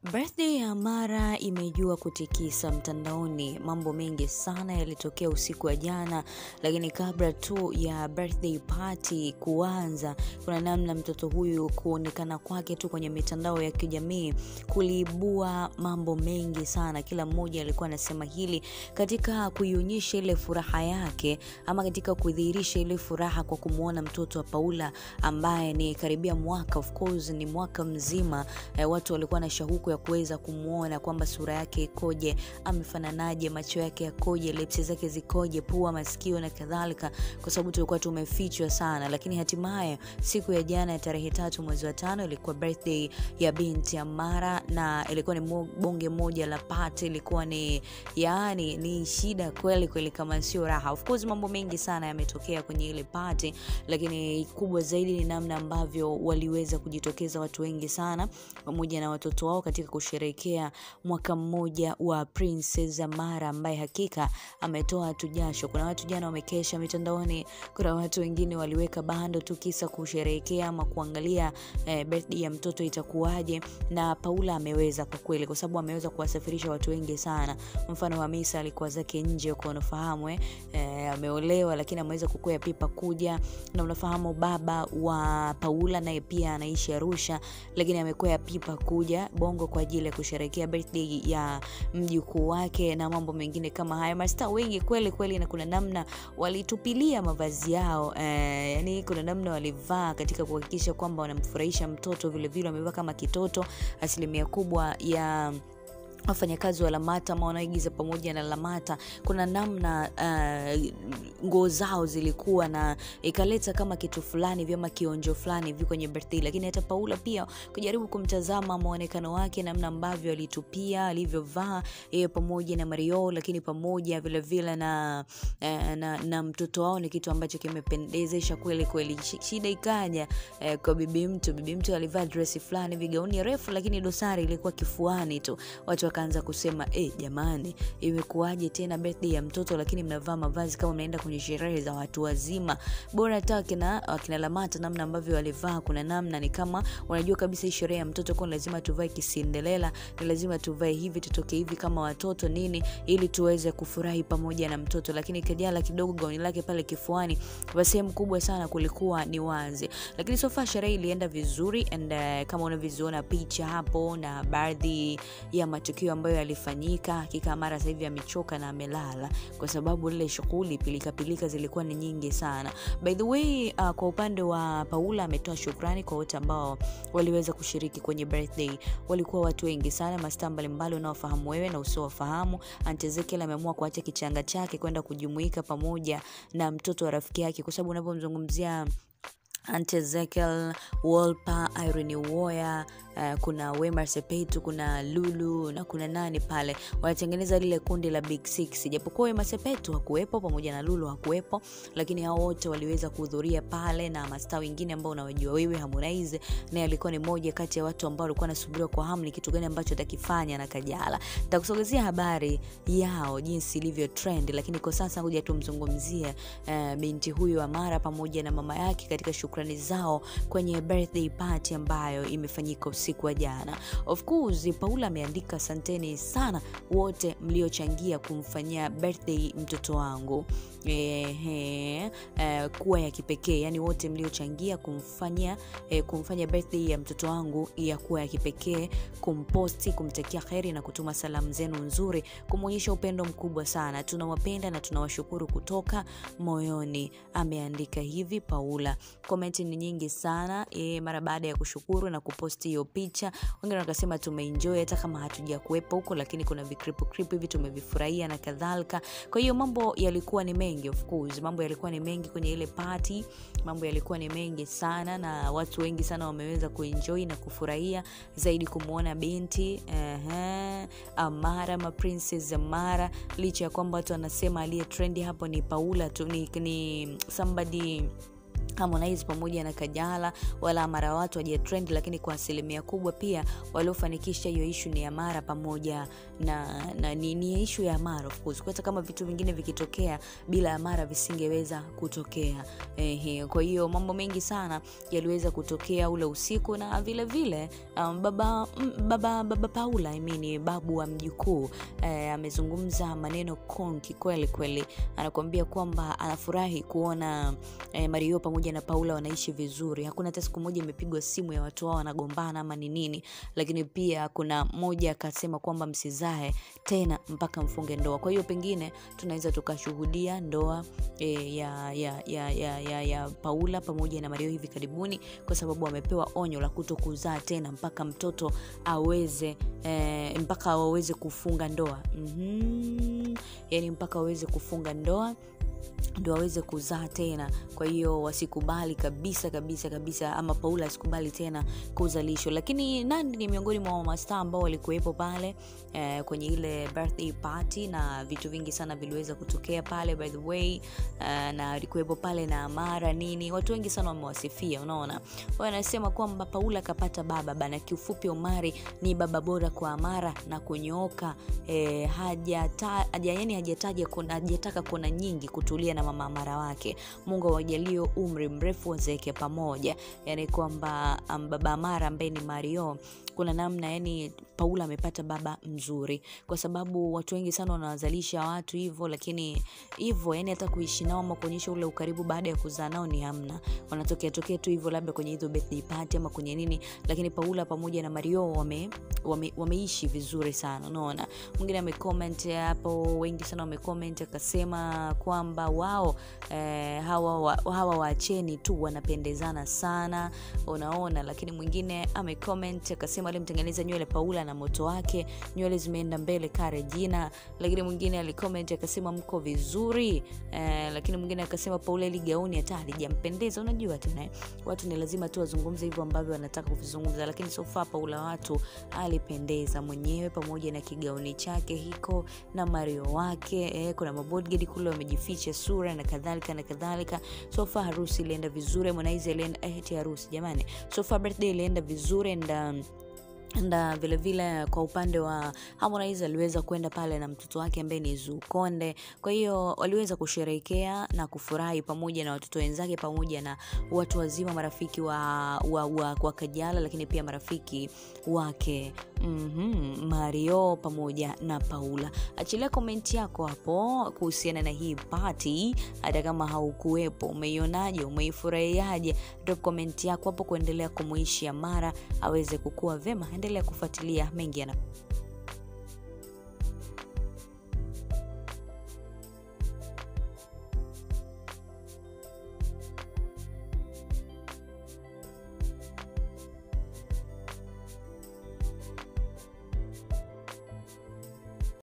Birthday ya Mara imejua kutikisa mtandaoni. Mambo mengi sana yalitokea usiku wa jana, lakini kabla tu ya birthday party kuanza, kuna namna mtoto huyu kuonekana kwake tu kwenye mitandao ya kijamii kuliibua mambo mengi sana. Kila mmoja alikuwa anasema hili katika kuionyesha ile furaha yake, ama katika kudhihirisha ile furaha kwa kumuona mtoto wa Paula ambaye ni karibia mwaka, of course ni mwaka mzima. Watu walikuwa na shauku ya kuweza kumuona kwamba sura yake ikoje, amefananaje, macho yake yakoje, lips zake zikoje, pua, masikio na kadhalika, kwa sababu tulikuwa tumefichwa sana. Lakini hatimaye siku ya jana ya tarehe 3 mwezi wa 5 ilikuwa birthday ya binti ya Mara, na ilikuwa ni bonge moja la party. Ilikuwa ni ni shida kweli kweli kama sio raha. Of course mambo mengi sana yametokea kwenye ile party, lakini kubwa zaidi ni namna ambavyo waliweza kujitokeza watu wengi sana pamoja na watoto wao katika kusherehekea mwaka mmoja wa Princess Mara, ambaye hakika ametoa tujasho. Kuna watu jana wamekesha mitandaoni, kuna watu wengine waliweka bando tu kisa kusherehekea ama kuangalia birthday ya mtoto itakuwaje. Na Paula ameweza kwa kweli, kwa sababu ameweza kuwasafirisha watu wengi sana. Mfano Hamisa alikuwa zake nje, kwa unafahamu ameolewa, lakini ameweza kukwea pipa kuja. Na unafahamu baba wa Paula naye pia anaishi Arusha, lakini amekwea pipa kuja Bongo kwa ajili ya kusherehekea birthday ya mjukuu wake na mambo mengine kama haya. Mastaa wengi kweli kweli, na kuna namna walitupilia mavazi yao, kuna namna walivaa katika kuhakikisha kwamba wanamfurahisha mtoto. Vile vile wamevaa kama kitoto. Asilimia kubwa ya wafanyakazi wa Lamata ama wanaigiza pamoja na Lamata, kuna namna nguo zao zilikuwa na ikaleta kama kitu fulani vyama kionjo fulani hivi kwenye birthday. Lakini hata Paula pia kujaribu kumtazama muonekano wake, namna ambavyo alitupia, alivyovaa yeye pamoja na Mario, lakini pamoja vile vile na mtoto wao, ni kitu ambacho kimependezesha kweli kweli. Shida ikaja kwa bibi mtu alivaa dress fulani vigauni refu, lakini dosari ilikuwa kifuani tu. Watu wakaanza kusema jamani, imekuaje tena birthday ya mtoto lakini mnavaa mavazi kama mnaenda kwenye sherehe za watu wazima? Bora hata kina Lamata namna ambavyo walivaa, kuna namna ni kama wanajua kabisa hii sherehe ya mtoto kwa lazima tuvae kisindelela, ni lazima tuvae hivi, tutoke hivi kama watoto nini, ili tuweze kufurahi pamoja na mtoto. Lakini kajala kidogo gauni lake pale kifuani, kwa sehemu kubwa sana kulikuwa ni wazi. Lakini sofa sherehe ilienda vizuri, and kama unavyoona picha hapo na baadhi ya matukio ambayo yalifanyika, hakika Mara sasa hivi amechoka na amelala, kwa sababu ile shughuli pilika zilikuwa ni nyingi sana. By the way, kwa upande wa Paula ametoa shukrani kwa wote ambao waliweza kushiriki kwenye birthday. Walikuwa watu wengi sana, mastaa mbalimbali unaofahamu wewe na usiofahamu. Aunt Ezekiel ameamua kuacha kichanga chake kwenda kujumuika pamoja na mtoto wa rafiki yake, kwa sababu unapomzungumzia Aunt Ezekiel, Wolper, Irene Uwoya, kuna Wema Sepetu, kuna Lulu na kuna nani pale, wanatengeneza lile kundi la Big Six. Japokuwa Wema Sepetu hakuepo pamoja na Lulu hakuepo, lakini hao wote waliweza kuhudhuria pale, na mastaa wengine ambao unawajua wewe. Harmonize naye alikuwa ni moja kati ya watu ambao walikuwa nasubiriwa kwa hamu ni kitu gani ambacho atakifanya na Kajala. Nitakusogezea habari yao jinsi ilivyo trend, lakini kwa sasa ngoja tumzungumzie binti huyu wa Mara pamoja na mama yake katika shukrani zao kwenye birthday party ambayo imefanyika usiku wa jana. Of course Paula ameandika, asanteni sana wote mliochangia kumfanyia birthday mtoto wangu kuwa ya kipekee. Yani wote mliochangia kumfanya birthday ya mtoto wangu ya kuwa ya kipekee, kumposti, kumtakia kheri na kutuma salamu zenu nzuri, kumuonyesha upendo mkubwa sana. Tunawapenda na tunawashukuru kutoka moyoni. Ameandika hivi Paula. Comment ni nyingi sana mara baada ya kushukuru na kuposti hiyo picha. Wengine wakasema tumeenjoy hata kama hatuja kuepo huko, lakini kuna vikripu hivi tumevifurahia na kadhalika. Kwa hiyo mambo yalikuwa ni mengi, of course mambo yalikuwa ni mengi kwenye ile party, mambo yalikuwa ni mengi sana, na watu wengi sana wameweza kuenjoy na kufurahia zaidi kumuona binti Mara, Princess Mara, licha ya kwamba watu wanasema aliye trendy hapo ni Paula tu, ni somebody Harmonize pamoja na Kajala, wala Amara watu waje trend, lakini kwa asilimia kubwa pia waliofanikisha hiyo issue ni Amara pamoja na ni issue ya Amara of course. Kwa kama vitu vingine vikitokea bila Amara visingeweza kutokea. Kwa hiyo mambo mengi sana yaliweza kutokea ule usiku, na vile vile baba Paula, babu wa mjukuu, amezungumza maneno konki kweli kweli. Anakuambia kwamba anafurahi kuona Mario pamoja na Paula wanaishi vizuri. Hakuna hata siku moja imepigwa simu ya watu wao wanagombana ama ni nini. Lakini pia kuna mmoja akasema kwamba msizae tena mpaka mfunge ndoa. Kwa hiyo pengine tunaweza tukashuhudia ndoa ya Paula pamoja na Mario hivi karibuni, kwa sababu wamepewa onyo la kutokuzaa tena mpaka mtoto aweze mpaka waweze kufunga ndoa. Yani mpaka waweze kufunga ndoa ndio waweze kuzaa tena. Kwa hiyo wasikubali kabisa, ama Paula asikubali tena kuzalishwa. Lakini Nandy ni miongoni mwa mastaa ambao walikuwepo pale kwenye ile birthday party, na vitu vingi sana viliweza kutokea pale by the way. Na alikuwepo pale na Amara nini. Watu wengi sana wamewasifia, unaona. Wanasema kwamba Paula kapata baba bana. Kiufupi Omari ni baba bora kwa Amara na kunyooka. Hajataka kuna nyingi kutulia na mama Amara wake. Mungu awajalie umri mrefu wazeke pamoja. Yani kwamba baba Amara ambaye ni Mario, kuna namna yani Paula amepata baba mzuri, kwa sababu watu wengi sana wanawazalisha watu hivyo, lakini hivyo yani hata kuishi nao ama kuonyesha ule ukaribu baada ya kuzaa nao ni hamna. Wanatokea tu hivyo labda kwenye hizo birthday party ama kwenye nini. Lakini Paula pamoja na Mario wameishi vizuri sana, unaona. Mwingine amecomment hapo, wengi sana wamecomment akasema kwamba wao hawa waacheni tu, wanapendezana sana, unaona. Lakini mwingine amecomment akasema alimtengeneza nywele Paula na moto wake, nywele zimeenda mbele kare jina. Lakini mwingine alicomment akasema mko vizuri. Lakini mwingine akasema Paula ile gauni hata halijampendeza. Unajua tena watu ni lazima tu wazungumze hivyo ambavyo wanataka kuvizungumza, lakini so far Paula watu alipendeza mwenyewe pamoja na kigauni chake hiko na Mario wake. Kuna mabodyguard kule wamejificha sura na kadhalika. So far harusi ilienda vizuri. Harmonize ilienda harusi jamani. So far birthday ilienda vizuri, na vile vile kwa upande wa Harmonize aliweza kwenda pale na mtoto wake ambaye ni Zukonde. Kwa hiyo waliweza kusherehekea na kufurahi pamoja na watoto wenzake pamoja na watu wazima, marafiki wa Kajala, lakini pia marafiki wake Mario pamoja na Paula. Achilia comment yako hapo kuhusiana na hii party, hata kama haukuwepo. Umeionaje? Umeifurahiaje? Drop comment yako hapo kuendelea kumuishi Amara aweze kukua vema. Endelea kufuatilia mengi